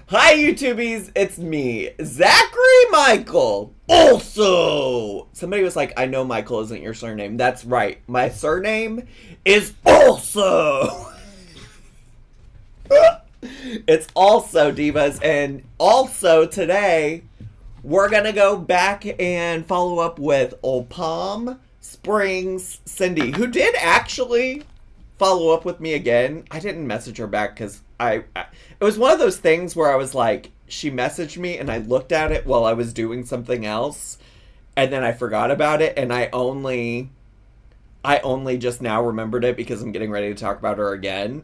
Hi, YouTubies. It's me, Zachary Michael. Also, somebody was like, I know Michael isn't your surname. That's right. My surname is also. It's also, divas. And also today, we're going to go back and follow up with old Palm Springs Cindy, who did actually follow up with me again. I didn't message her back because it was one of those things where I was like, she messaged me and I looked at it while I was doing something else, and then I forgot about it, and I only just now remembered it because I'm getting ready to talk about her again.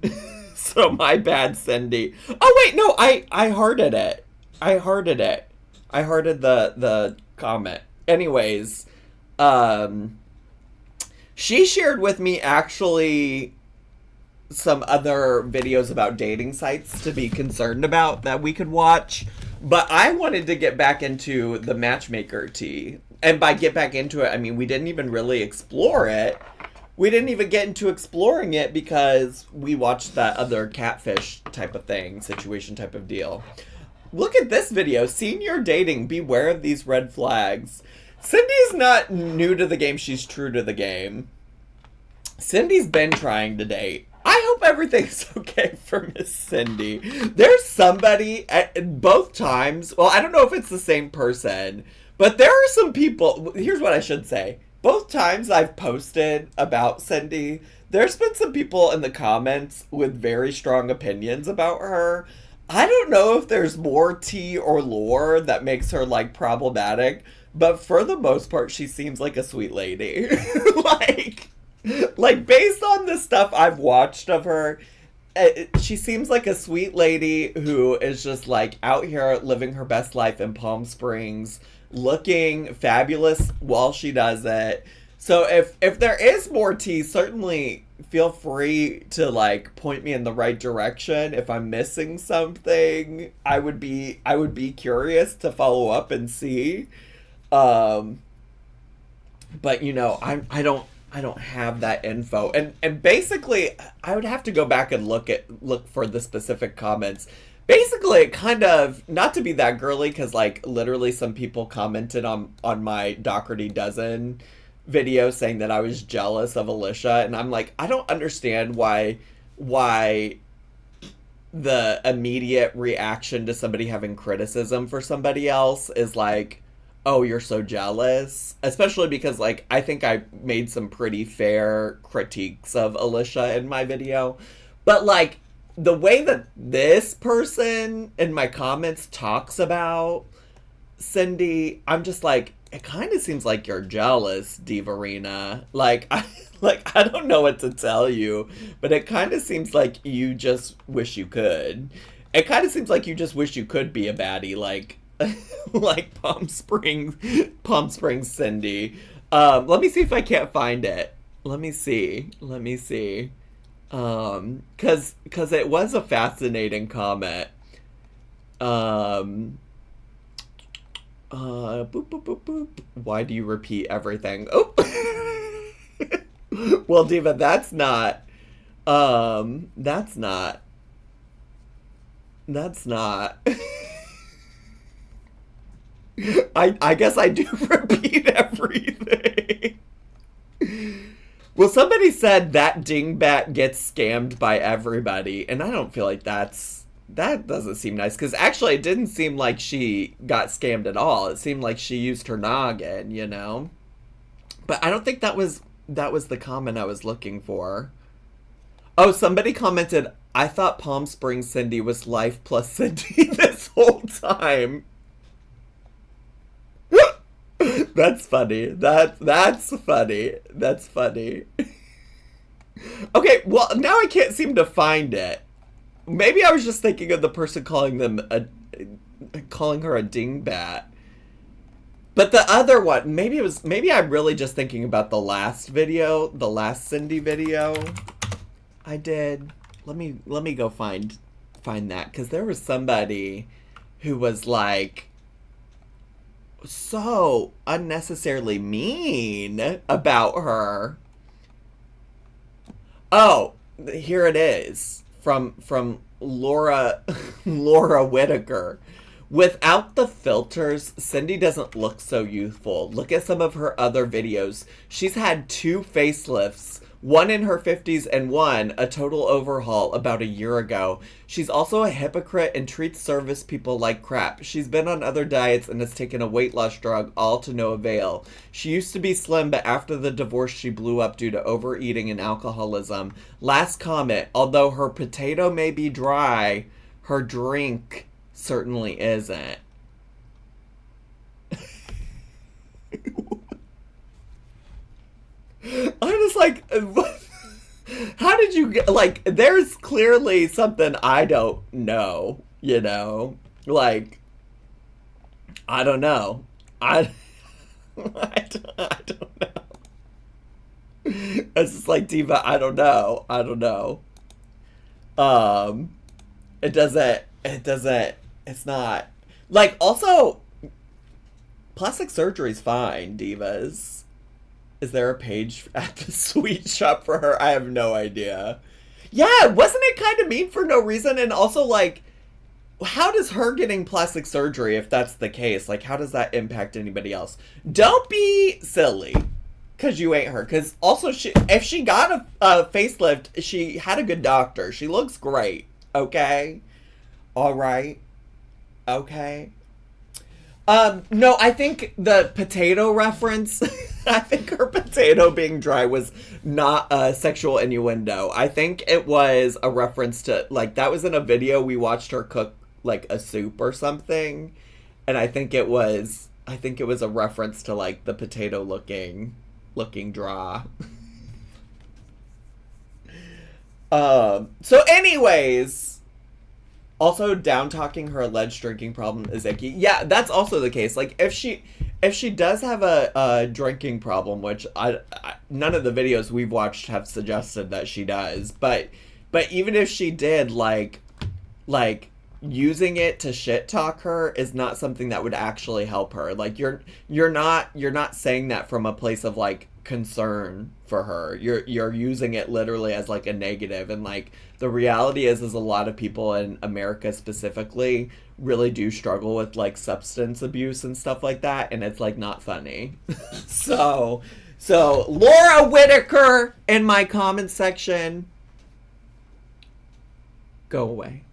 So my bad, Cindy. Oh wait, no, I hearted it. I hearted it. I hearted the comment. Anyways, she shared with me actually some other videos about dating sites to be concerned about that we could watch. But I wanted to get back into the Matchmaker tea. And by get back into it, I mean we didn't even really explore it. We didn't even get into exploring it because we watched that other catfish type of thing, situation type of deal. Look at this video. Senior dating. Beware of these red flags. Cindy's not new to the game. She's true to the game. Cindy's been trying to date. I hope everything's okay for Miss Cindy. There's somebody at both times. Well, I don't know if it's the same person, but there are some people. Here's what I should say. Both times I've posted about Cindy, there's been some people in the comments with very strong opinions about her. I don't know if there's more tea or lore that makes her like problematic, but for the most part, she seems like a sweet lady. like based on the stuff I've watched of her, she seems like a sweet lady who is just like out here living her best life in Palm Springs, looking fabulous while she does it. So if there is more tea, certainly feel free to like point me in the right direction. If I'm missing something, I would be curious to follow up and see. But you know, I don't have that info. And basically I would have to go back and look for the specific comments. Basically, it kind of, not to be that girly, because like literally some people commented on my Doherty Dozen video saying that I was jealous of Alicia, and I'm like, I don't understand why the immediate reaction to somebody having criticism for somebody else is like, oh, you're so jealous. Especially because like I think I made some pretty fair critiques of Alicia in my video. But like the way that this person in my comments talks about Cindy, I'm just like, it kind of seems like you're jealous, Divarina. I don't know what to tell you, but it kind of seems like you just wish you could. It kind of seems like you just wish you could be a baddie, like like Palm Springs Cindy. Let me see if I can't find it. Let me see. Cause it was a fascinating comment. Boop, boop, boop, boop. Why do you repeat everything? Oh. Well, Diva, that's not. That's not. I guess I do repeat everything. Well, somebody said that dingbat gets scammed by everybody, and I don't feel like that doesn't seem nice, because actually it didn't seem like she got scammed at all. It seemed like she used her noggin, you know? But I don't think that was the comment I was looking for. Oh, somebody commented, I thought Palm Springs Cindy was life plus Cindy this whole time. That's funny. That's funny. That's funny. Okay, well, now I can't seem to find it. Maybe I was just thinking of the person calling her a dingbat. But the other one, maybe I'm really just thinking about the last Cindy video I did. Let me go find that, because there was somebody who was like so unnecessarily mean about her. Oh, here it is. From Laura Laura Whitaker. Without the filters, Cindy doesn't look so youthful. Look at some of her other videos. She's had 2 facelifts, one in her 50s and one a total overhaul about a year ago. She's also a hypocrite and treats service people like crap. She's been on other diets and has taken a weight loss drug, all to no avail. She used to be slim, but after the divorce she blew up due to overeating and alcoholism. Last comment, although her potato may be dry, her drink certainly isn't. I'm just like, how did you get, like, there's clearly something I don't know, you know? Like, I don't know. I don't know. It's just like, Diva, I don't know. It's not, like, also, plastic surgery's fine, divas. Is there a page at the sweet shop for her? I have no idea. Yeah, wasn't it kind of mean for no reason? And also, like, how does her getting plastic surgery, if that's the case, like, how does that impact anybody else? Don't be silly, because you ain't her. Because also, if she got a facelift, she had a good doctor. She looks great, okay? All right. Okay. No, I think the potato reference, I think her potato being dry was not a sexual innuendo. I think it was a reference to, like, that was in a video we watched her cook, like, a soup or something. And I think it was a reference to, like, the potato looking dry. So anyways, also, down-talking her alleged drinking problem is icky. Yeah, that's also the case. Like, if she does have a drinking problem, which none of the videos we've watched have suggested that she does, but even if she did, like using it to shit talk her is not something that would actually help her. Like, you're not saying that from a place of, like, concern for her. You're using it literally as, like, a negative, and, like, the reality is a lot of people in America specifically really do struggle with, like, substance abuse and stuff like that, and it's, like, not funny. so Laura Whitaker in my comment section, go away.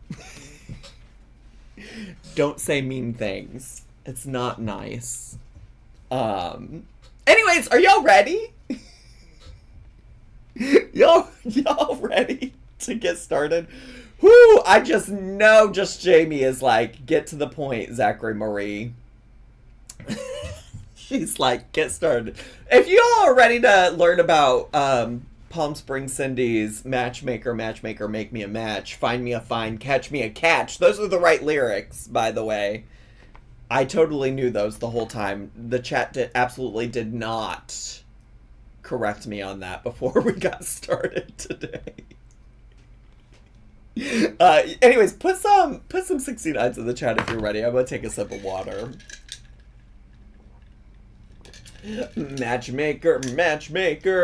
Don't say mean things. It's not nice. Anyways, are y'all ready? y'all ready to get started? Whoo! I just know Jamie is like, get to the point, Zachary Marie. She's like, get started. If you all are ready to learn about Palm Springs Cindy's Matchmaker, make me a match, find me a find, catch me a catch. Those are the right lyrics, by the way. I totally knew those the whole time. The chat absolutely did not correct me on that before we got started today. Anyways, put some 69s in the chat if you're ready. I'm gonna take a sip of water. Matchmaker,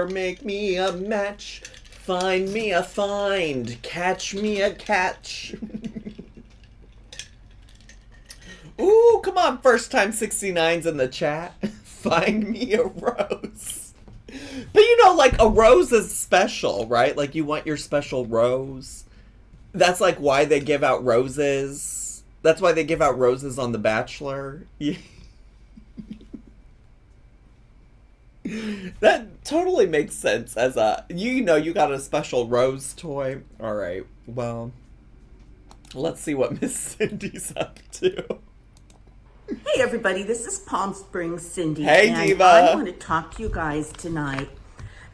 make me a match. Find me a find. Catch me a catch. Ooh, come on, first time 69s in the chat. Find me a rose. But you know, like, a rose is special, right? Like, you want your special rose. That's, like, why they give out roses. That's why they give out roses on The Bachelor. That totally makes sense as a, you got a special rose toy. All right, well, let's see what Miss Cindy's up to. Hey everybody, this is Palm Springs Cindy. Hey, and Diva. I want to talk to you guys tonight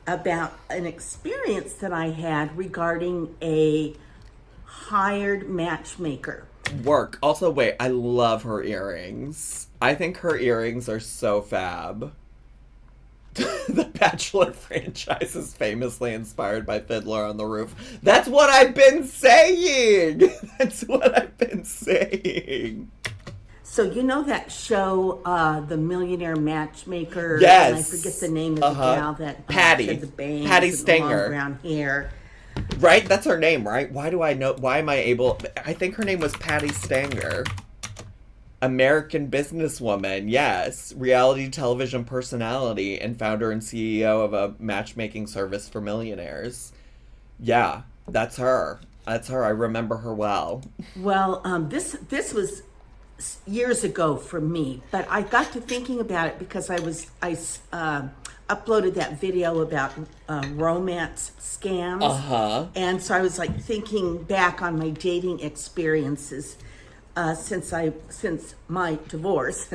about an experience that I had regarding a hired matchmaker. Work. Also, wait, I love her earrings. I think her earrings are so fab. The Bachelor franchise is famously inspired by Fiddler on the Roof. That's what I've been saying! That's what I've been saying. So you know that show, The Millionaire Matchmaker? Yes. And I forget the name of the gal that Patty. had the bangs Patty and the Stanger. long brown hair. Right? That's her name, right? Why do I know? Why am I able? I think her name was Patty Stanger. American businesswoman, yes. Reality television personality and founder and CEO of a matchmaking service for millionaires. Yeah, that's her. That's her. I remember her well. Well, this was years ago for me, but I got to thinking about it because I uploaded that video about romance scams, and so I was like thinking back on my dating experiences since my divorce,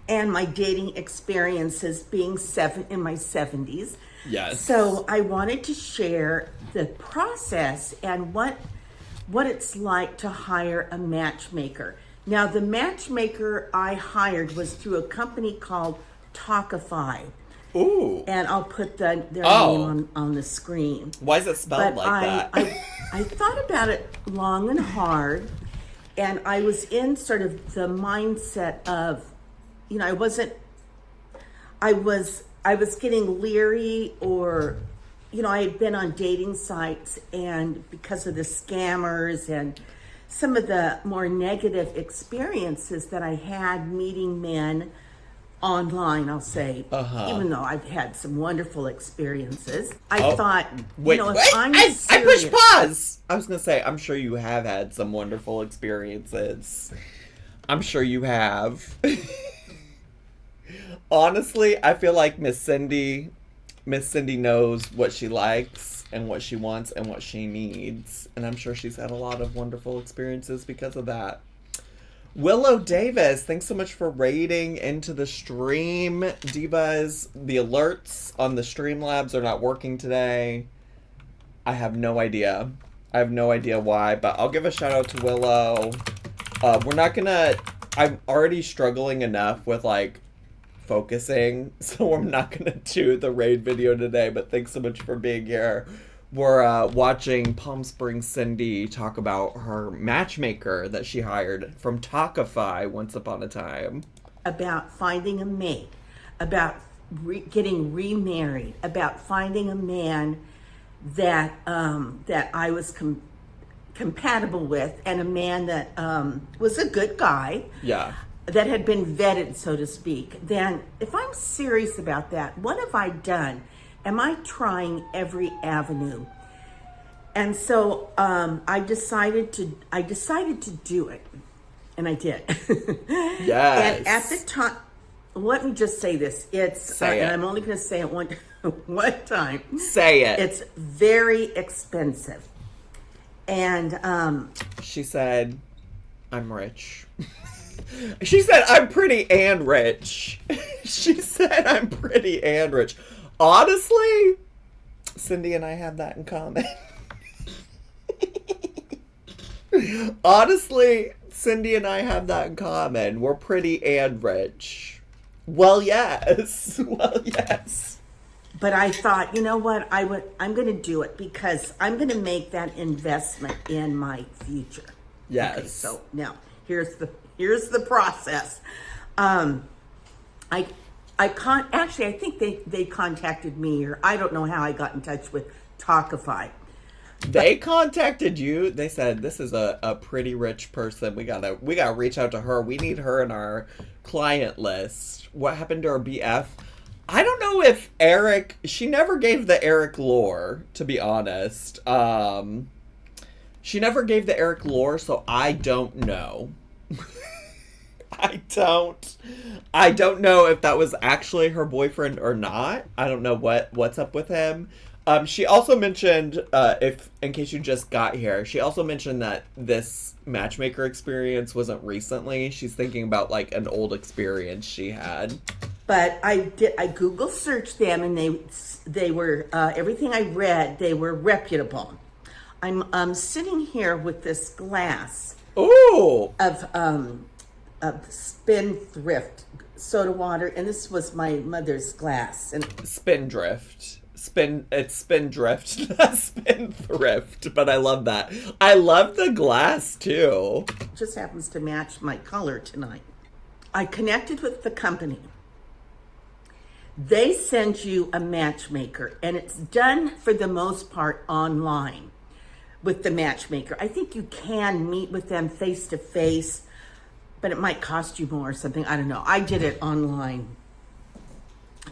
and my dating experiences being in my 70s. Yes. So I wanted to share the process and what it's like to hire a matchmaker. Now, the matchmaker I hired was through a company called Talkify. Ooh. And I'll put their name on the screen. Why is it spelled that? I thought about it long and hard, and I was in sort of the mindset of, I was getting leery, or, I had been on dating sites, and because of the scammers and some of the more negative experiences that I had meeting men online, I'll say, even though I've had some wonderful experiences, I thought, I'm serious. I push pause. I was going to say, I'm sure you have had some wonderful experiences. I'm sure you have. Honestly, I feel like Miss Cindy knows what she likes and what she wants and what she needs. And I'm sure she's had a lot of wonderful experiences because of that. Willow Davis, thanks so much for raiding into the stream. Divas, the alerts on the Streamlabs are not working today. I have no idea. Why, but I'll give a shout out to Willow. I'm already struggling enough with focusing, so I'm not gonna do the raid video today, but thanks so much for being here. We're watching Palm Springs Cindy talk about her matchmaker that she hired from Talkify once upon a time. About finding a mate, about getting remarried, about finding a man that I was compatible with, and a man that was a good guy. Yeah. That had been vetted, so to speak. Then, if I'm serious about that, what have I done? Am I trying every avenue? And so I decided to do it, and I did. Yes. And at the time, let me just say this: and I'm only going to say it one time. Say it. It's very expensive, and she said, "I'm rich." She said, "I'm pretty and rich." She said, "I'm pretty and rich." Honestly, Cindy and I have that in common. Honestly, Cindy and I have that in common. We're pretty and rich. Well, yes. But I thought, you know what? I'm going to do it because I'm going to make that investment in my future. Yes. Okay, so now here's the process. I think they contacted me, or I don't know how I got in touch with Talkify. They contacted you. They said, "This is a pretty rich person. We gotta reach out to her. We need her in our client list." What happened to our BF? I don't know if Eric. She never gave the Eric lore, to be honest. She never gave the Eric lore, so I don't know. I don't know if that was actually her boyfriend or not. I don't know what's up with him. She also mentioned, in case you just got here, she also mentioned that this matchmaker experience wasn't recently. She's thinking about an old experience she had. But I Google searched them, and they were everything I read. They were reputable. I'm sitting here with this glass. Ooh. Of Spindrift soda water, and this was my mother's glass. And Spindrift. It's Spindrift, not Spindrift, but I love that. I love the glass too. It just happens to match my color tonight. I connected with the company. They send you a matchmaker, and it's done for the most part online. with the matchmaker. I think you can meet with them face to face, but it might cost you more or something. I don't know. I did it online.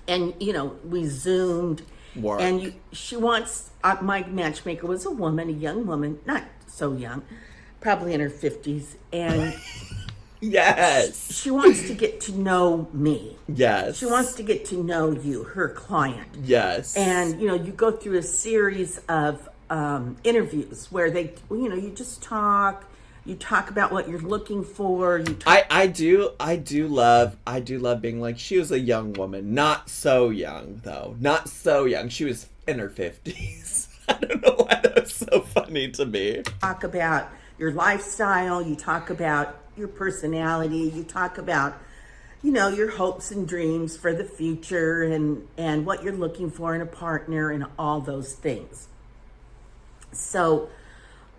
And, we Zoomed. Work. And she wants, my matchmaker was a woman, a young woman, not so young, probably in her 50s. And yes. She wants to get to know me. Yes. She wants to get to know you, her client. Yes. And, you go through a series of interviews where you just talk. You talk about what you're looking for. I do love being like, she was a young woman. Not so young, though. Not so young. She was in her 50s. I don't know why that was so funny to me. Talk about your lifestyle. You talk about your personality. You talk about, your hopes and dreams for the future and what you're looking for in a partner and all those things. So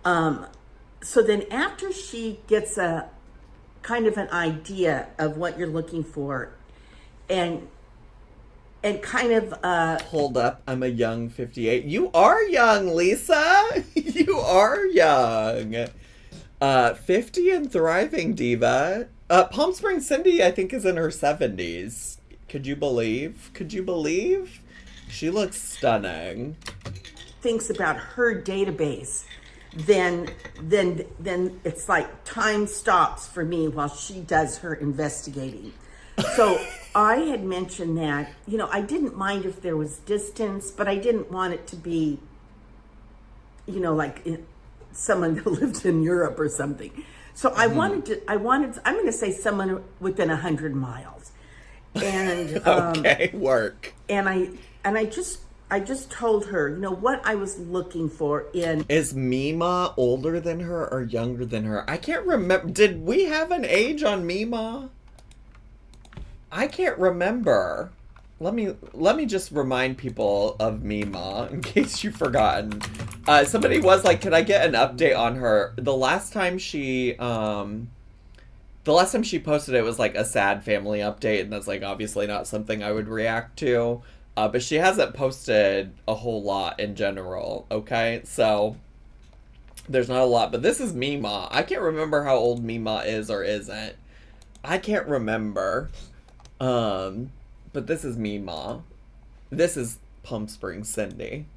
then after she gets a kind of an idea of what you're looking for and kind of hold up, I'm a young 58. You are young, Lisa. You are young. 50 and thriving, diva. Palm Springs Cindy, I think, is in her 70s. Could you believe? She looks stunning. Thinks about her database, then it's like time stops for me while she does her investigating. So I had mentioned that, I didn't mind if there was distance, but I didn't want it to be, like someone that lived in Europe or something. So I'm going to say someone within 100 miles. And okay, work. And I just told her, what I was looking for in... Is Mima older than her or younger than her? I can't remember. Did we have an age on Mima? I can't remember. Let me just remind people of Mima in case you've forgotten. Somebody was like, "Could I get an update on her?" The last time she posted it was like a sad family update, and that's like obviously not something I would react to. But she hasn't posted a whole lot in general. Okay, so there's not a lot. But this is Mima. I can't remember how old Mima is or isn't. I can't remember. But this is Mima. This is Palm Springs Cindy.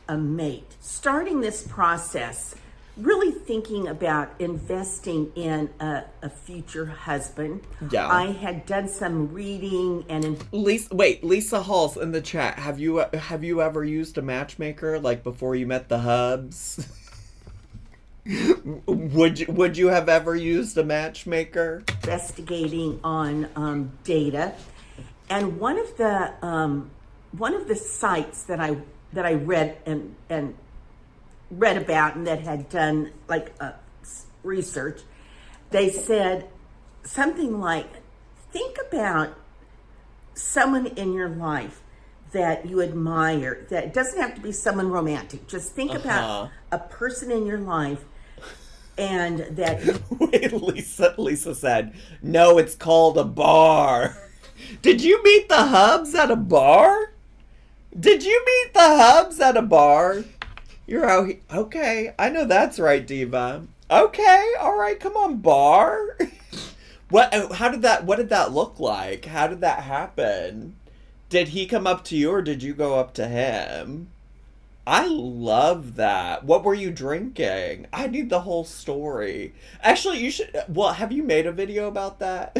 A mate. Starting this process, really thinking about investing in a future husband. Yeah. I had done some reading and... Lisa Hall's in the chat. Have you ever used a matchmaker, like before you met the hubs? Would you have ever used a matchmaker? Investigating on data. And one of the sites that I read and read about and that had done like research, they said something like, think about someone in your life that you admire. That it doesn't have to be someone romantic. Just think about a person in your life and that... Wait, Lisa said, no, it's called a bar. Did you meet the hubs at a bar? You're out here. Okay, I know that's right, diva. Okay, all right, come on, bar. What did that look like? How did that happen? Did he come up to you or did you go up to him? I love that. What were you drinking? I need the whole story. Actually, you should... Well, have you made a video about that?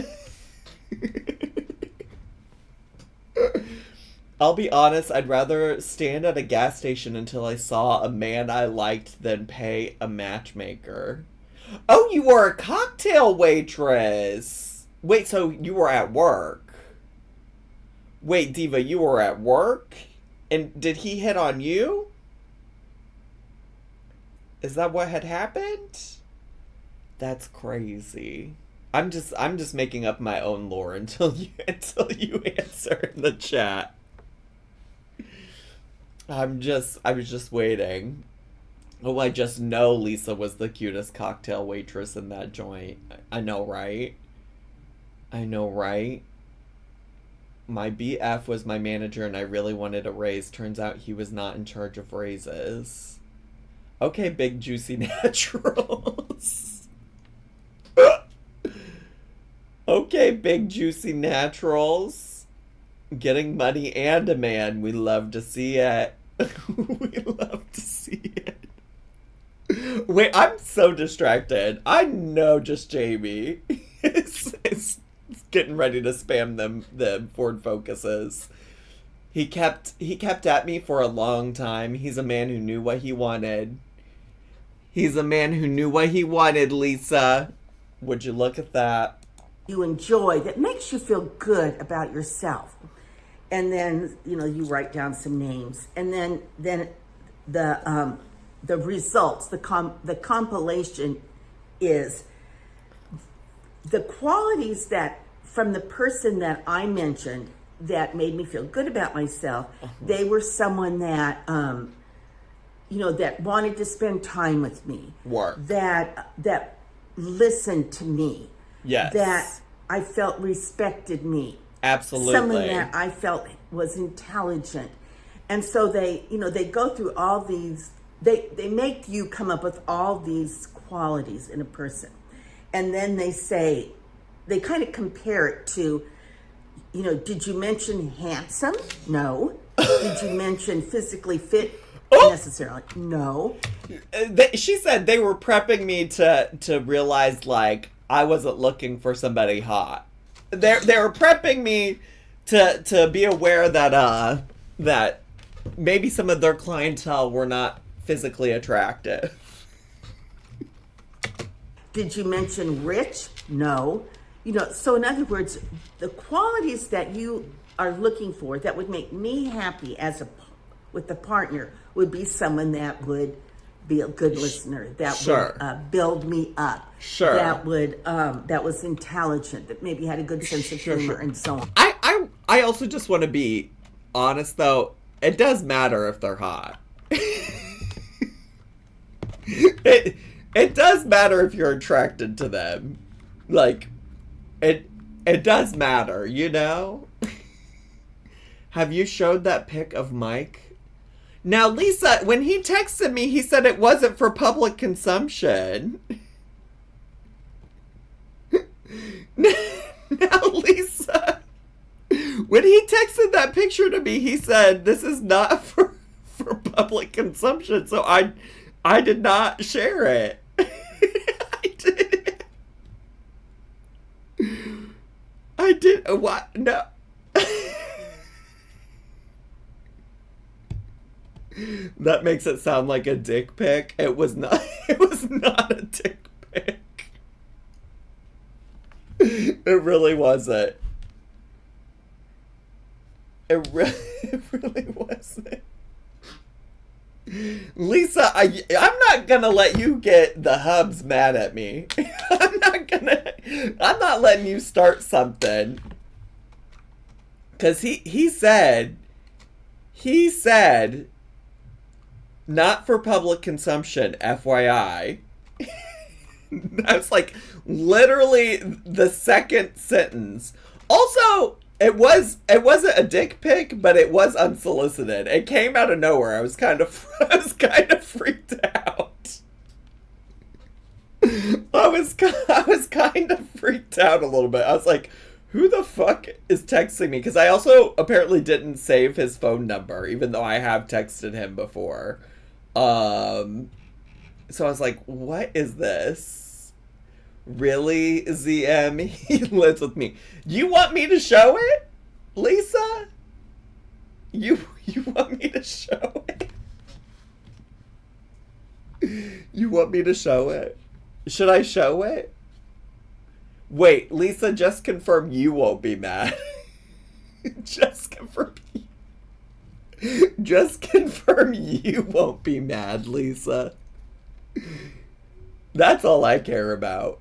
I'll be honest, I'd rather stand at a gas station until I saw a man I liked than pay a matchmaker. Oh, you were a cocktail waitress. Wait, so you were at work? Wait, diva, you were at work? And did he hit on you? Is that what had happened? That's crazy. I'm just making up my own lore until you answer in the chat. I was just waiting. Oh, I just know Lisa was the cutest cocktail waitress in that joint. I know, right? My BF was my manager and I really wanted a raise. Turns out he was not in charge of raises. Okay, big juicy naturals. Okay, big juicy naturals. Getting money and a man. We love to see it. We love to see it. Wait, I'm so distracted. I know just Jamie is getting ready to spam the Ford Focuses. He kept at me for a long time. He's a man who knew what he wanted. He's a man who knew what he wanted, Lisa. Would you look at that? You enjoy that makes you feel good about yourself. And then, you write down some names. And then the results, the compilation is the qualities that from the person that I mentioned that made me feel good about myself. They were someone that that wanted to spend time with me. Work. That listened to me. Yes. That I felt respected me. Absolutely. Someone that I felt was intelligent. And so they go through all these, they make you come up with all these qualities in a person. And then they kind of compare it to, did you mention handsome? No. Did you mention physically fit? Necessarily? No. She said they were prepping me to realize, like, I wasn't looking for somebody hot. They were prepping me to be aware that maybe some of their clientele were not physically attractive. Did you mention rich? No. So in other words, the qualities that you are looking for that would make me happy with the partner would be someone that would be a good listener, that would build me up, that would that was intelligent, that maybe had a good sense of humor, and so on. I also just want to be honest, though. It does matter if they're hot. It does matter if you're attracted to them. Like, it does matter, Have you showed that pic of Mike? Now, Lisa, when he texted me, he said it wasn't for public consumption. Now, Lisa, when he texted that picture to me, he said this is not for public consumption. So I did not share it. I did. What? No. That makes it sound like a dick pic. It was not. It was not a dick pic. It really wasn't. It really wasn't. Lisa, I'm not gonna let you get the hubs mad at me. I'm not letting you start something. Cause he said not for public consumption, FYI. That's like literally the second sentence. Also, it wasn't a dick pic, but it was unsolicited. It came out of nowhere. I was kind of freaked out. I was kind of freaked out a little bit. I was like, who the fuck is texting me? Because I also apparently didn't save his phone number, even though I have texted him before. So I was like, what is this? Really, ZM? He lives with me. You want me to show it, Lisa? You want me to show it? You want me to show it? Should I show it? Wait, Lisa, just confirm you won't be mad. Just confirm you won't be mad, Lisa. That's all I care about.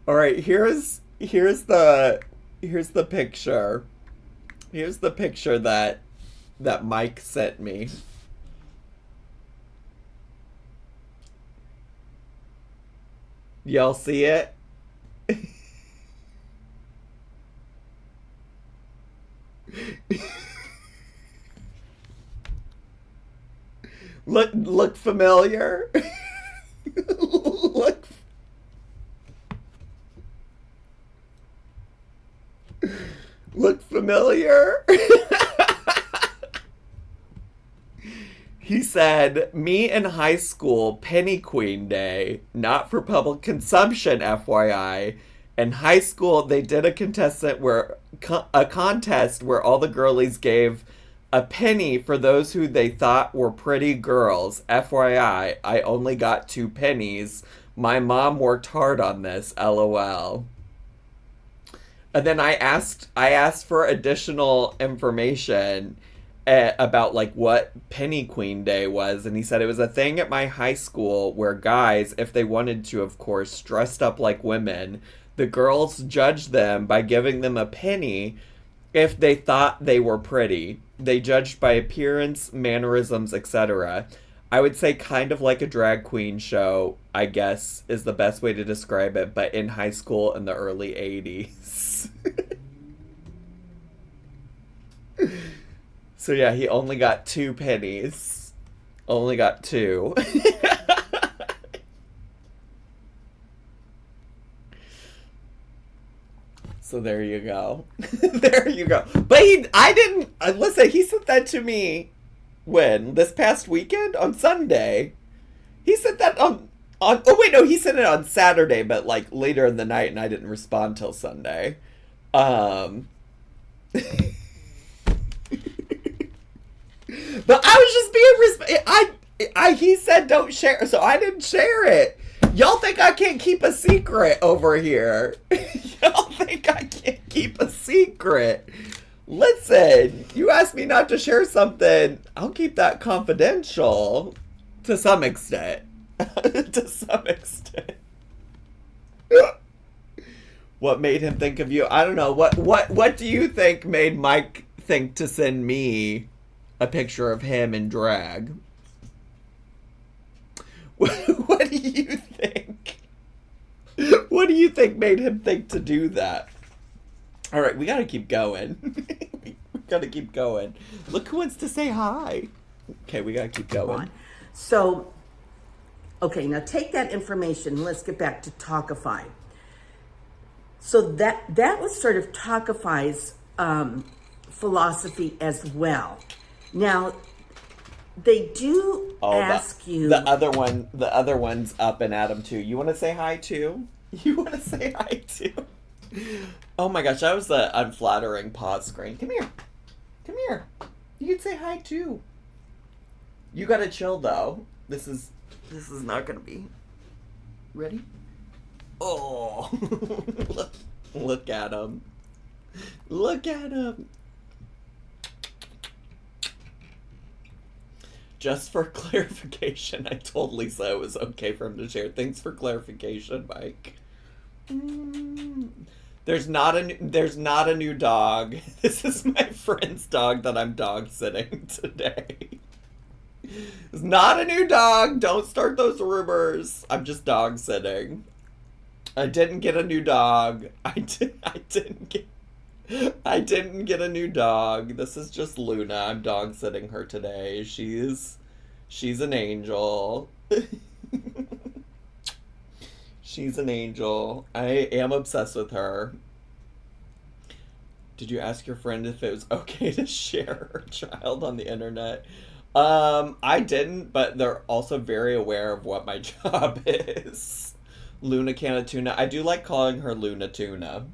All right, here's the picture. Here's the picture that Mike sent me. Y'all see it? Look familiar? look Look familiar? He said, me in high school, Penny Queen Day, not for public consumption, FYI. In high school, they did a contest where all the girlies gave a penny for those who they thought were pretty girls. FYI, I only got 2 pennies. My mom worked hard on this, LOL. And then I asked for additional information about like what Penny Queen Day was, and he said it was a thing at my high school where guys, if they wanted to, of course, dressed up like women, the girls judged them by giving them a penny if they thought they were pretty. They judged by appearance, mannerisms, etc. I would say kind of like a drag queen show, I guess, is the best way to describe it, but in high school in the early 80s. So yeah, he only got 2 pennies. Only got 2. So there you go. There you go. But I didn't, listen, he sent that to me when? This past weekend? On Sunday. He sent that on oh wait, no, he sent it on Saturday, but like later in the night, and I didn't respond till Sunday. But I was just being he said don't share, so I didn't share it. Y'all think I can't keep a secret over here? Y'all think I can't keep a secret? Listen, you asked me not to share something. I'll keep that confidential to some extent. To some extent. What made him think of you? I don't know. What do you think made Mike think to send me a picture of him in drag? What do you think? What do you think made him think to do that? All right, we gotta keep going. We gotta keep going. Look who wants to say hi. Okay, we gotta keep going. So, okay, now take that information. Let's get back to Talkify. So that was sort of Talkify's philosophy as well. Now, they do ask you. The other one's up and at him too. You want to say hi too? You want to say hi too? Oh my gosh, that was the unflattering pause screen. Come here. Come here. You can say hi too. You gotta chill though. This is not gonna be. Ready? Oh, look at him. Look at him. Just for clarification, I told Lisa it was okay for him to share. Thanks for clarification, Mike. There's not a new dog. This is my friend's dog that I'm dog sitting today. It's not a new dog. Don't start those rumors. I'm just dog sitting. I didn't get a new dog. I didn't get a new dog. This is just Luna. I'm dog sitting her today. She's an angel. She's an angel. I am obsessed with her. Did you ask your friend if it was okay to share her child on the internet? I didn't, but they're also very aware of what my job is. Luna Canna Tuna. I do like calling her Luna Tuna.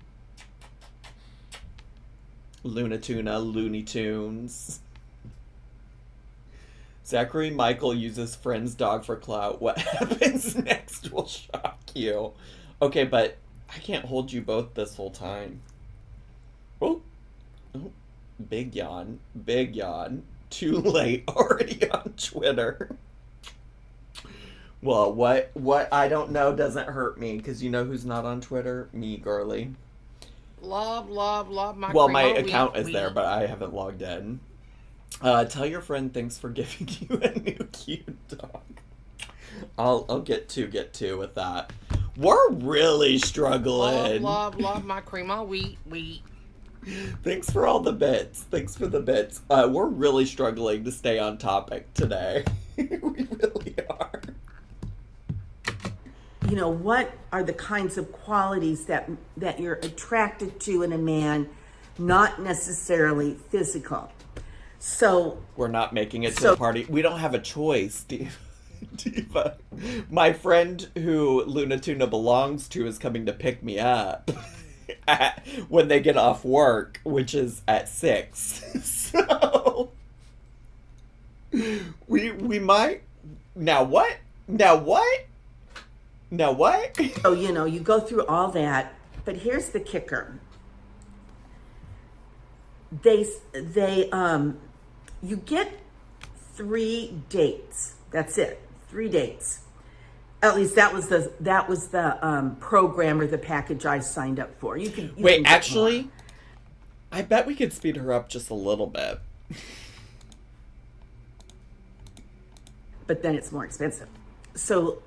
Luna Tuna, Looney Tunes. Zachary Michael uses friend's dog for clout. What happens next will shock you. Okay, but I can't hold you both this whole time. Oh, big yawn. Big yawn. Too late. Already on Twitter. Well, what I don't know doesn't hurt me, because you know who's not on Twitter? Me, girly. Love my Well, my account is there, but I haven't logged in. Tell your friend thanks for giving you a new cute dog. I'll get to with that. We're really struggling. Love my cream of wheat. Thanks for all the bits. Thanks for the bits. We're really struggling to stay on topic today. We really are. You know, what are the kinds of qualities that you're attracted to in a man, not necessarily physical. So we're not making it to the party. We don't have a choice, Diva. My friend who Luna Tuna belongs to is coming to pick me up when they get off work, which is at 6. So we might. Now what? So, you know, you go through all that, but here's the kicker. You get 3 dates. That's it. 3 dates. At least that was the program or the package I signed up for. You Wait, can actually, more. I bet we could speed her up just a little bit. But then it's more expensive. So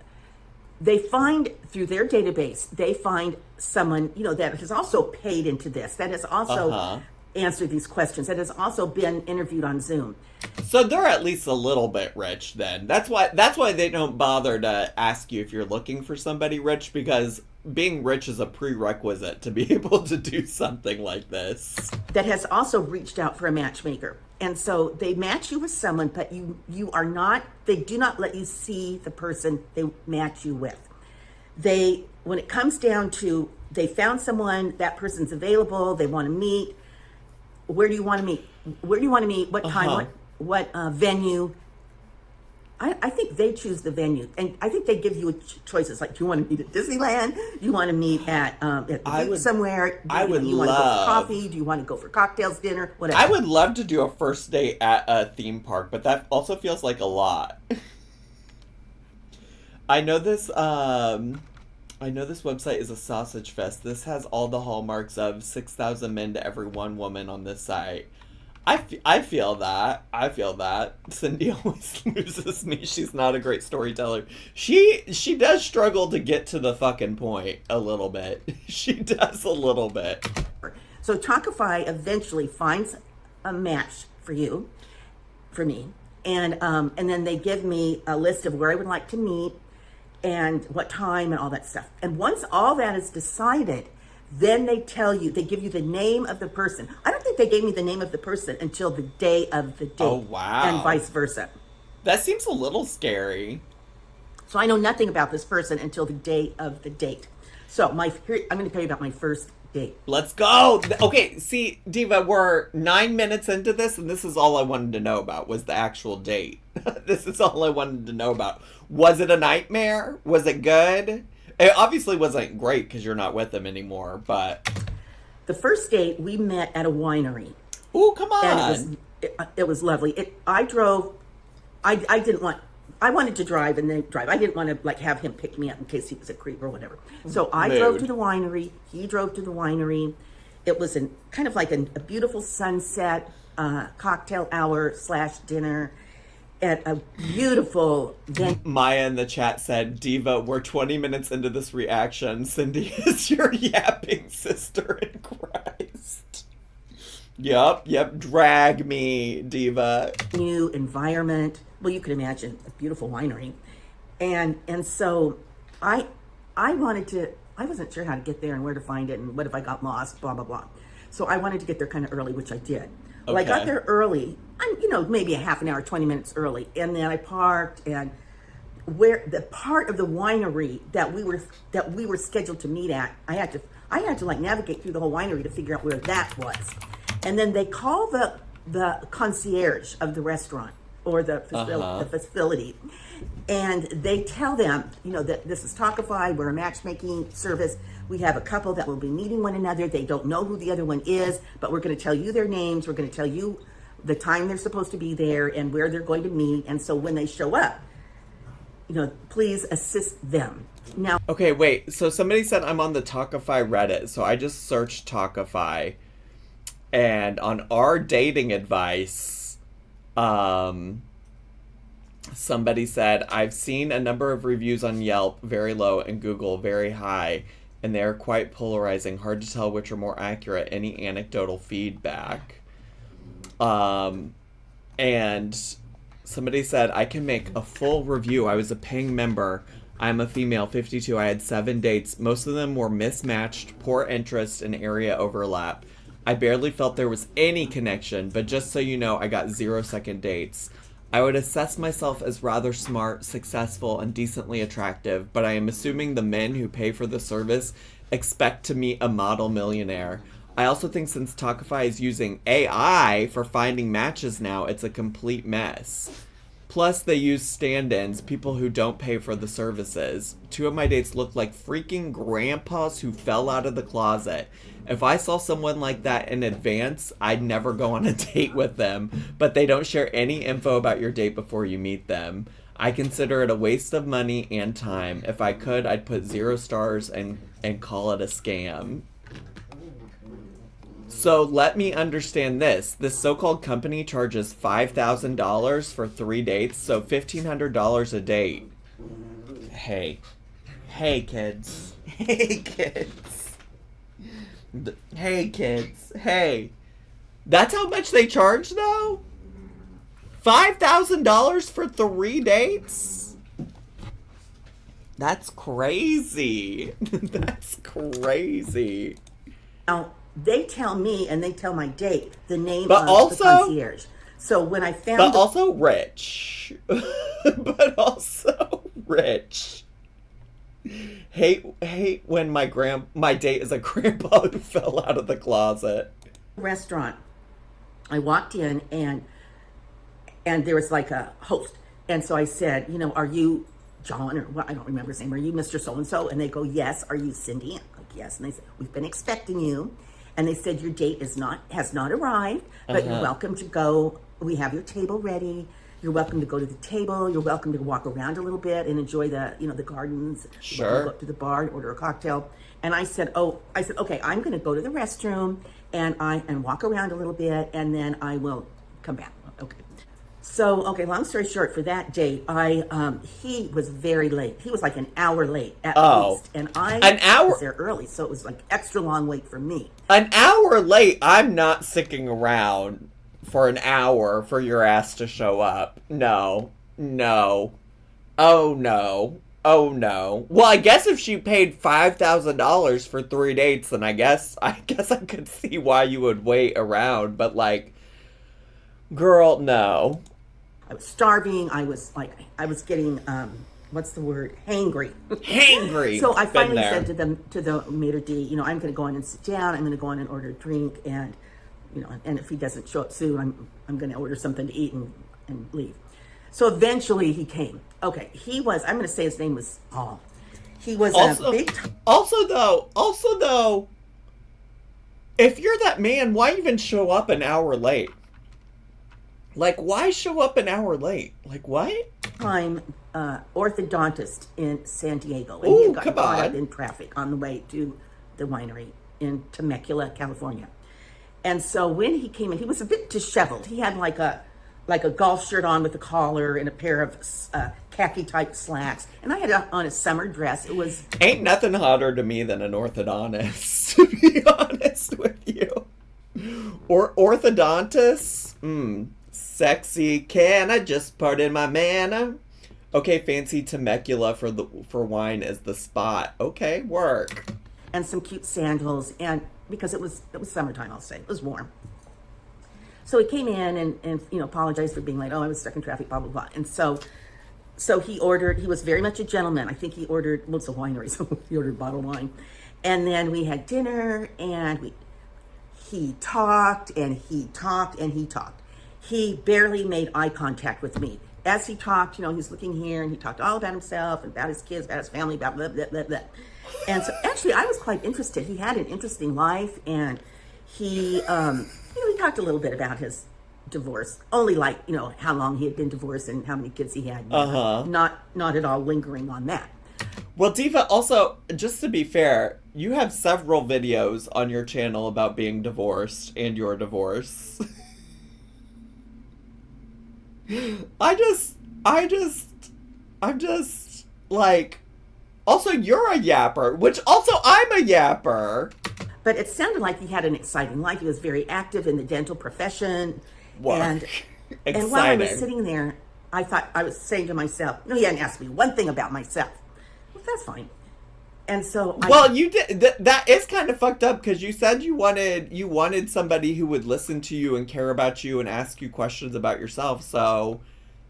they find through their database, they find someone, you know, that has also paid into this, that has also answered these questions, that has also been interviewed on Zoom. So they're at least a little bit rich then. That's why they don't bother to ask you if you're looking for somebody rich, because being rich is a prerequisite to be able to do something like this. That has also reached out for a matchmaker. And so they match you with someone, but you are not, they do not let you see the person they match you with. When it comes down to, they found someone, that person's available, they want to meet. Where do you want to meet? What time? What venue? I think they choose the venue, and I think they give you choices like, do you want to meet at Disneyland? Do you want to meet at the beach somewhere? Do you want to go for coffee? Do you want to go for cocktails, dinner, whatever? I would love to do a first date at a theme park, but that also feels like a lot. I know this website is a sausage fest. This has all the hallmarks of 6,000 men to every one woman on this site. I feel that. Cindy always loses me. She's not a great storyteller. She does struggle to get to the fucking point a little bit. She does a little bit. So Talkify eventually finds a match for me, and then they give me a list of where I would like to meet and what time and all that stuff. And once all that is decided, then they give you the name of the person. I don't think they gave me the name of the person until the day of the date. Oh, wow. And vice versa. That seems a little scary. So I know nothing about this person until the day of the date. So I'm going to tell you about my first date. Let's go. Okay, see, Diva, we're 9 minutes into this, and this is all I wanted to know about was the actual date. This is all I wanted to know about. Was it a nightmare? Was it good? It obviously wasn't great because you're not with them anymore, but... The first date, we met at a winery. Ooh, come on. And it was lovely. I wanted to drive and then drive. I didn't want to have him pick me up in case he was a creep or whatever. So I drove to the winery. He drove to the winery. It was kind of like a beautiful sunset, cocktail hour / dinner at a beautiful venue. Maya in the chat said, Diva, we're 20 minutes into this reaction. Cindy is your yapping sister in Christ. Yup, drag me, Diva. New environment. Well, you can imagine a beautiful winery. And so I wasn't sure how to get there and where to find it and what if I got lost, blah, blah, blah. So I wanted to get there kind of early, which I did. Well, I got there early, maybe a half an hour, 20 minutes early. And then I parked, and where the part of the winery that we were scheduled to meet at, I had to navigate through the whole winery to figure out where that was. And then they call the concierge of the restaurant or the facility, and they tell them, that this is Talkify, we're a matchmaking service. We have a couple that will be meeting one another. They don't know who the other one is, but we're going to tell you their names. We're going to tell you the time they're supposed to be there and where they're going to meet. And so when they show up, please assist them. Now, okay, wait. So somebody said I'm on the Talkify Reddit. So I just searched Talkify, and on our dating advice, somebody said, I've seen a number of reviews on Yelp, very low, and Google, very high, and they are quite polarizing. Hard to tell which are more accurate. Any anecdotal feedback? And Somebody said, I can make a full review. I was a paying member. I'm a female, 52. I had 7 dates. Most of them were mismatched, poor interest, and area overlap. I barely felt there was any connection, but just so you know, I got 0 second dates. I would assess myself as rather smart, successful, and decently attractive, but I am assuming the men who pay for the service expect to meet a model millionaire. I also think since Talkify is using AI for finding matches now, it's a complete mess. Plus, they use stand-ins, people who don't pay for the services. 2 of my dates looked like freaking grandpas who fell out of the closet. If I saw someone like that in advance, I'd never go on a date with them, but they don't share any info about your date before you meet them. I consider it a waste of money and time. If I could, I'd put 0 stars and call it a scam. So let me understand this. This so-called company charges $5,000 for 3 dates, so $1,500 a date. Hey. Hey, kids. Hey, kids. Hey, kids. Hey. That's how much they charge, though? $5,000 for 3 dates? That's crazy. That's crazy. Now, they tell me and they tell my date the name But of also, the concierge. So when I found But also rich. But also rich. Hate when my date is a grandpa who fell out of the closet. restaurant, I walked in and there was like a host. And so I said, you know, are you John, or what? I don't remember his name. Are you Mr. So-and-so? And they go, yes. Are you Cindy? I'm like, yes. And they said, we've been expecting you. And they said, your date has not arrived, but you're welcome to go. We have your table ready. You're welcome to go to the table. You're welcome to walk around a little bit and enjoy the gardens. Sure. You're welcome to go up to the bar and order a cocktail. And I said, okay, I'm going to go to the restroom and walk around a little bit, and then I will come back. Okay. So, long story short, for that date, he was very late. He was like an hour late at least. And I was there early, so it was like extra long wait for me. An hour late? I'm not sticking around for an hour for your ass to show up. No. Oh, no. Well, I guess if she paid $5,000 for 3 dates, then I guess I could see why you would wait around. But, like, girl, no. I was starving. I was getting, what's the word? Hangry. Hangry. So I finally said to the maitre d', I'm going to go in and sit down. I'm going to go in and order a drink. And, and if he doesn't show up soon, I'm going to order something to eat and leave. So eventually he came. Okay. I'm going to say his name was Paul. He was a big... Also though, if you're that man, why even show up an hour late? Like, why show up an hour late? Like, what? I'm orthodontist in San Diego. And Ooh, he had gotten come caught on. up in traffic on the way to the winery in Temecula, California. And so when he came in, he was a bit disheveled. He had like a golf shirt on with a collar and a pair of khaki-type slacks. And I had on a summer dress. It was... Ain't nothing hotter to me than an orthodontist, to be honest with you. Or orthodontists? Sexy. Can I just pardon my manner? Okay, fancy Temecula for wine is the spot. Okay, work. And some cute sandals, and because it was summertime, I'll say. It was warm. So he came in and apologized for being late. Oh, I was stuck in traffic, blah, blah, blah. And so he was very much a gentleman. I think he ordered, it's a winery, so he ordered bottled wine. And then we had dinner, and he talked, and he talked, and he talked. He barely made eye contact with me. As he talked, he's looking here, and he talked all about himself, and about his kids, about his family, about blah, blah, blah, blah. And so actually I was quite interested. He had an interesting life, and he talked a little bit about his divorce, only how long he had been divorced and how many kids he had. Not at all lingering on that. Well, Diva, also, just to be fair, you have several videos on your channel about being divorced and your divorce. I'm just like, also you're a yapper, which also I'm a yapper. But it sounded like he had an exciting life. He was very active in the dental profession. Work. And Exciting. while I was sitting there, I thought I was saying to myself, no, he hadn't asked me one thing about myself. Well, that's fine. And so you did that is kind of fucked up because you said you wanted somebody who would listen to you and care about you and ask you questions about yourself. So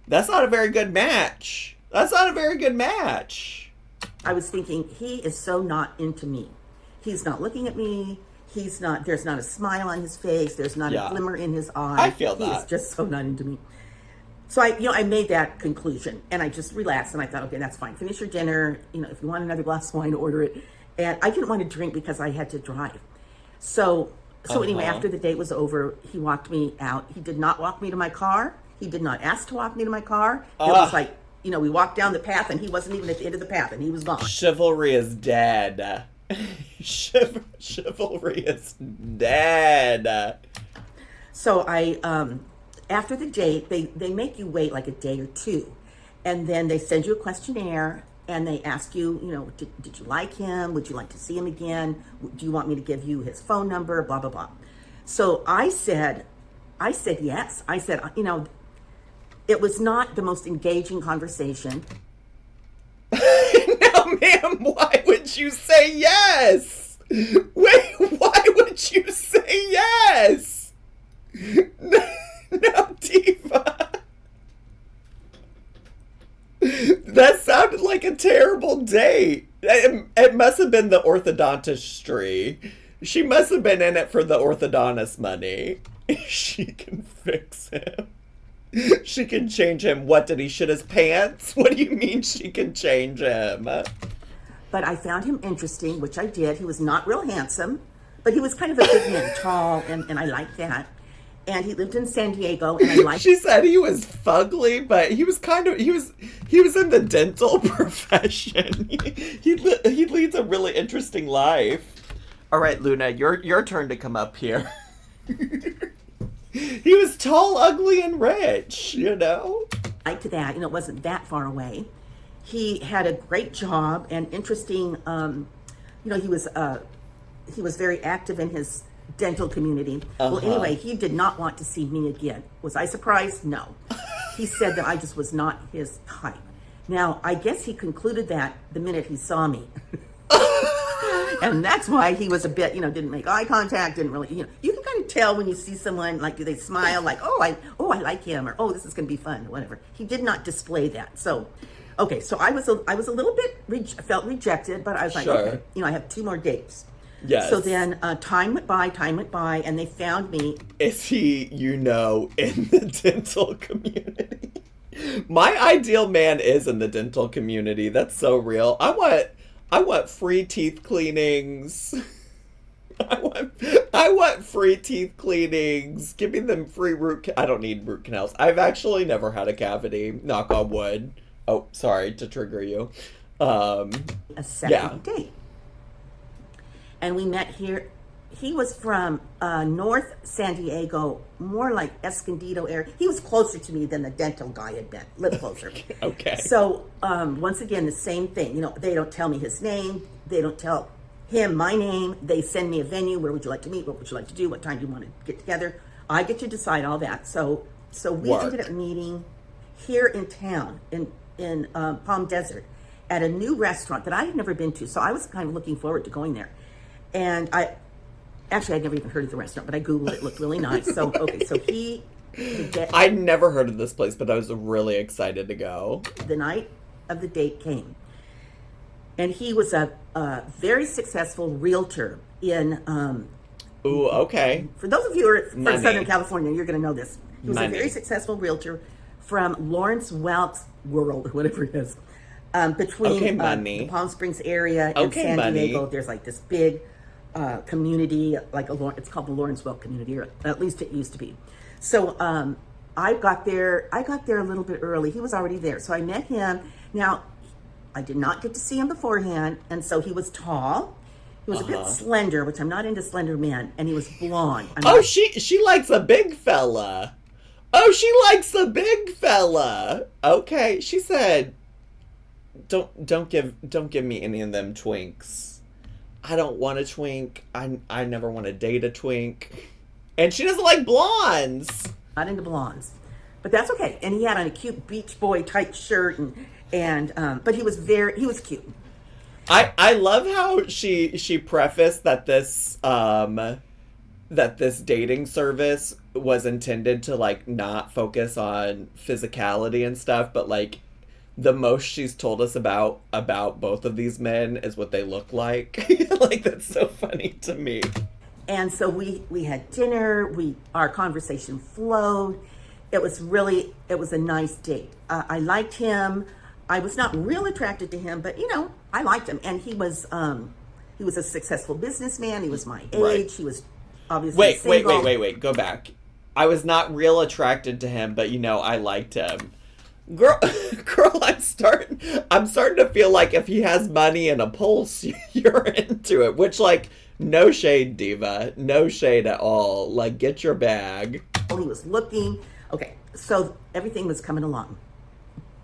that's not a very good match. That's not a very good match. I was thinking, he is so not into me. He's not looking at me. There's not a smile on his face. There's not a glimmer in his eye. I feel that. He's just so not into me. So I made that conclusion, and I just relaxed, and I thought, okay, that's fine. Finish your dinner. If you want another glass of wine, order it. And I didn't want to drink because I had to drive. So anyway, after the date was over, he walked me out. He did not walk me to my car. He did not ask to walk me to my car. It was like, we walked down the path, and he wasn't even at the end of the path, and he was gone. Chivalry is dead. Chivalry is dead. So after the date, they make you wait like a day or two. And then they send you a questionnaire and they ask you, did you like him? Would you like to see him again? Do you want me to give you his phone number? Blah, blah, blah. So I said yes. I said, it was not the most engaging conversation. No, ma'am, why would you say yes? Wait, why would you say yes? No, Diva. That sounded like a terrible date. It must have been the orthodontistry. She must have been in it for the orthodontist money. She can fix him. She can change him. What, did he shit his pants? What do you mean she can change him? But I found him interesting, which I did. He was not real handsome, but he was kind of a big man, tall, and I liked that. And he lived in San Diego, and I liked. She said he was fugly, but he was in the dental profession. He leads a really interesting life. All right, Luna, your turn to come up here. He was tall, ugly, and rich, I liked that, it wasn't that far away. He had a great job and interesting. He was very active in his dental community. Well, anyway, he did not want to see me again. Was I surprised? No. He said that I just was not his type. Now, I guess he concluded that the minute he saw me. And that's why he was a bit, didn't make eye contact, didn't really, you can kind of tell when you see someone, like, do they smile, like, I like him, or, oh, this is going to be fun, or whatever. He did not display that. So, okay, so I was a little bit, felt rejected, but I was like, okay, I have 2 more dates. Yes. So then time went by, and they found me. Is he, in the dental community? My ideal man is in the dental community. That's so real. I want free teeth cleanings. I want free teeth cleanings. Give me them free I don't need root canals. I've actually never had a cavity. Knock on wood. Oh, sorry to trigger you. A second date. And we met here. He was from North San Diego, more like Escondido area. He was closer to me than the dental guy had been, a little closer. Okay. So once again, the same thing. They don't tell me his name. They don't tell him my name. They send me a venue. Where would you like to meet? What would you like to do? What time do you want to get together? I get to decide all that. So we ended up meeting here in town, in Palm Desert, at a new restaurant that I had never been to. So I was kind of looking forward to going there. And I'd never even heard of the restaurant, but I Googled it. It looked really nice. So, okay, so I'd never heard of this place, but I was really excited to go. The night of the date came. And he was a very successful realtor in... Ooh, okay. For those of you who are from Southern California, you're going to know this. He was a very successful realtor from Lawrence Welk's World, or whatever it is. Between the Palm Springs area and San Diego, there's like this big... community, it's called the Lawrence Welk community, or at least it used to be. So I got there a little bit early. He was already there. So I met him. Now, I did not get to see him beforehand, and so he was tall. He was a bit slender, which I'm not into slender men, and he was blonde. She likes a big fella. Oh, she likes a big fella. Okay, she said, don't give me any of them twinks. I don't want a twink. I never want to date a twink. And she doesn't like blondes. Not into blondes. But that's okay. And he had on a cute Beach Boy type shirt, but he was cute. I love how she prefaced that this dating service was intended to like not focus on physicality and stuff, but like the most she's told us about both of these men is what they look like. Like, that's so funny to me. And so we had dinner. Our conversation flowed. It was a nice date. I liked him. I was not real attracted to him, but I liked him. And he was a successful businessman. He was my age. Right. He was obviously single. Wait. Go back. I was not real attracted to him, but I liked him. Girl, I'm starting to feel like if he has money and a pulse, you're into it. Which, like, no shade, diva. No shade at all. Like, get your bag. He was looking. Okay, so everything was coming along.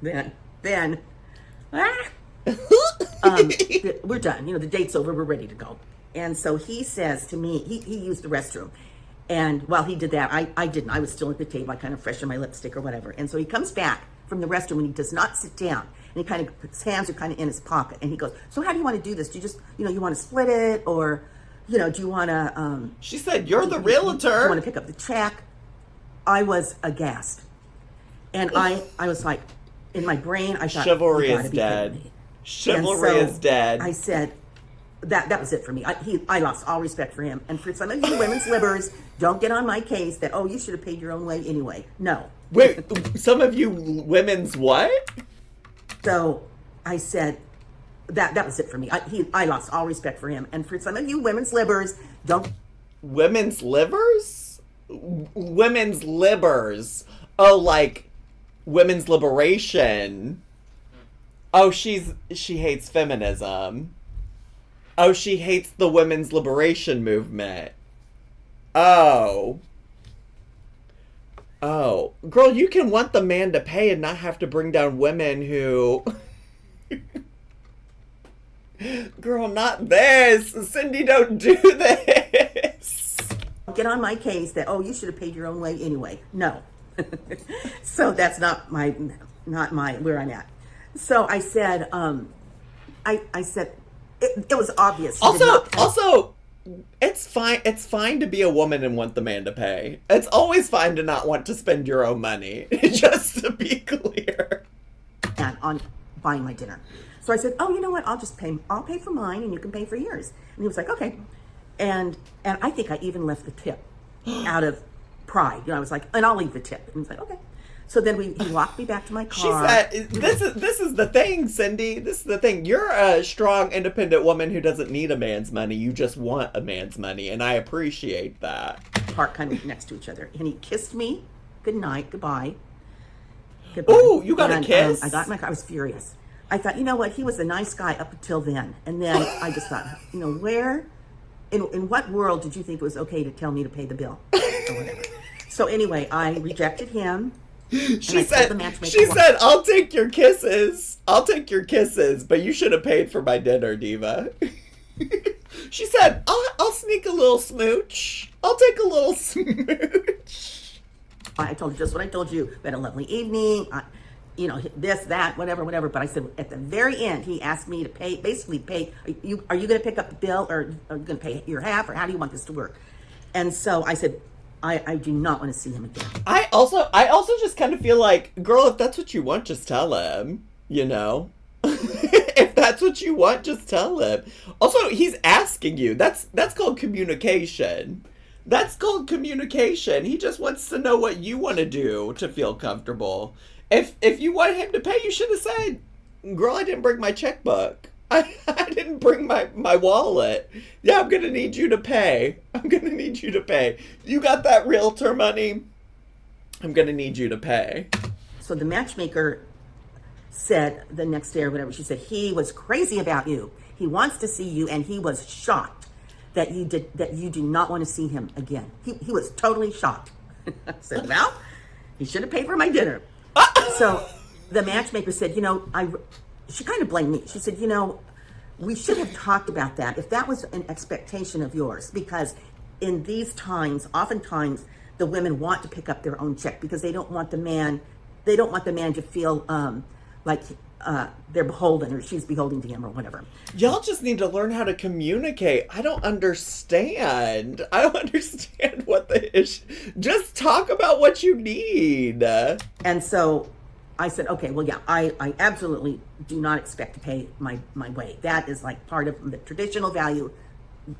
Then, we're done. The date's over. We're ready to go. And so he says to me, he used the restroom. And while he did that, I didn't. I was still at the table. I kind of freshened my lipstick or whatever. And so he comes back from the restroom and he does not sit down. And his hands are kind of in his pocket. And he goes, so how do you want to do this? Do you just, you want to split it? Or, do you want to... She said, you're the realtor. Do you want to pick up the check? I was aghast. And I was like, in my brain, I thought, chivalry is dead. Chivalry is dead. I said, that was it for me. I lost all respect for him. And for some of you women's libbers, don't get on my case that, you should have paid your own way anyway. No. Wait, some of you women's what? So I said, that was it for me. I lost all respect for him. And for some of you women's libbers, don't... Women's livers? Women's libbers. Oh, like women's liberation. Oh, she hates feminism. Oh, she hates the women's liberation movement. Oh. Girl, you can want the man to pay and not have to bring down women who... Girl, not this. Cindy, don't do this. Get on my case that, you should have paid your own way anyway. No. So that's not my where I'm at. So I said, I said, it was obvious. Also, it's fine to be a woman and want the man to pay. It's always fine to not want to spend your own money, just to be clear. And on buying my dinner. So I said, you know what, I'll pay for mine and you can pay for yours. And he was like, okay. And I think I even left the tip out of pride. I was like, and I'll leave the tip. And he was like, okay. So then he walked me back to my car. She said, this is the thing, Cindy. This is the thing. You're a strong, independent woman who doesn't need a man's money. You just want a man's money, and I appreciate that. Park kind of next to each other. And he kissed me. Good night. Goodbye. Ooh, you got a kiss? I got in my car. I was furious. I thought, you know what? He was a nice guy up until then. And then I just thought, where... In what world did you think it was okay to tell me to pay the bill or whatever? So anyway, I rejected him. She said, I'll take your kisses, but you should have paid for my dinner, diva. She said, I'll sneak a little smooch. I'll take a little smooch. I told you just what I told you. We had a lovely evening. This, that, whatever. But I said, at the very end, he asked me to pay. Are you going to pick up the bill, or are you going to pay your half, or how do you want this to work? And so I said, I do not want to see him again. I also just kind of feel like, girl, if that's what you want, just tell him, If that's what you want, just tell him. Also, he's asking you. That's called communication. He just wants to know what you want to do to feel comfortable. If you want him to pay, you should have said, girl, I didn't bring my checkbook. I didn't bring my wallet. Yeah, I'm going to need you to pay. You got that realtor money? I'm going to need you to pay. So the matchmaker said the next day or whatever, she said, he was crazy about you. He wants to see you, and he was shocked that you do not want to see him again. He was totally shocked. I said, well, he should have paid for my dinner. So the matchmaker said, she kind of blamed me. She said, we should have talked about that if that was an expectation of yours, because in these times, oftentimes the women want to pick up their own check because they don't want the man to feel like they're beholden or she's beholden to him or whatever. Y'all just need to learn how to communicate. I don't understand what the issue. Just talk about what you need. And so I said, okay, well, yeah, I absolutely do not expect to pay my way. That is like part of the traditional value,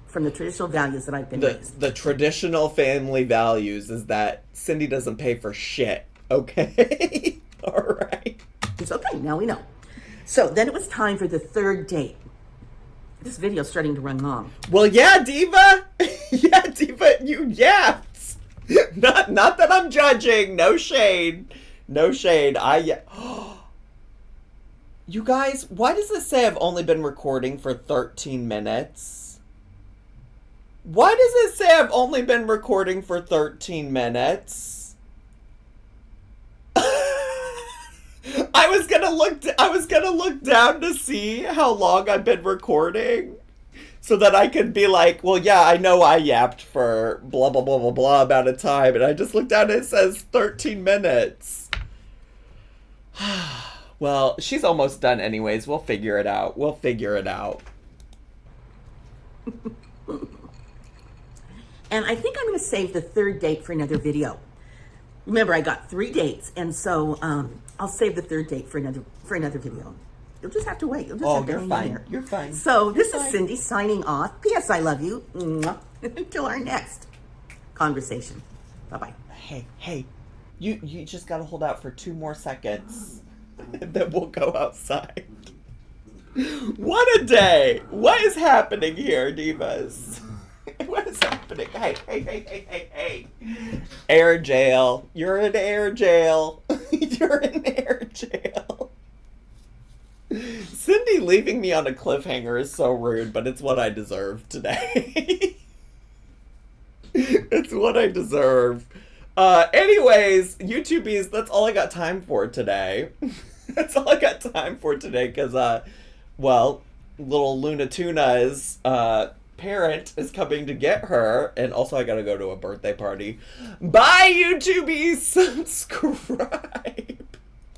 from the traditional values that I've been raised. The traditional family values is that Cindy doesn't pay for shit. Okay? All right. It's okay, now we know. So then it was time for the third date. This video's starting to run long. Well, yeah, Diva. Yeah, Diva, yes. Not that I'm judging. No shade. No shade. You guys, why does this say I've only been recording for 13 minutes? Why does it say I've only been recording for 13 minutes? I was gonna look down to see how long I've been recording, so that I could be like, well, yeah, I know I yapped for blah blah blah blah blah amount of time, and I just looked down and it says 13 minutes. Well, she's almost done anyways. We'll figure it out. And I think I'm going to save the third date for another video. Remember, I got 3 dates, and so I'll save the third date for another video. You'll just have to wait. You'll just have to hang in there. You're fine. So this is Cindy signing off. P.S. I love you. Mwah. Until our next conversation. Bye-bye. Hey. You just gotta hold out for 2 more seconds. And then we'll go outside. What a day! What is happening here, divas? What is happening? Hey. Air jail. You're in air jail. You're in air jail. Cindy leaving me on a cliffhanger is so rude, but it's what I deserve today. It's what I deserve. Anyways, YouTubies, that's all I got time for today. That's all I got time for today, because, well, little Luna Tuna's, parent is coming to get her, and also I gotta go to a birthday party. Bye, YouTubies! Subscribe!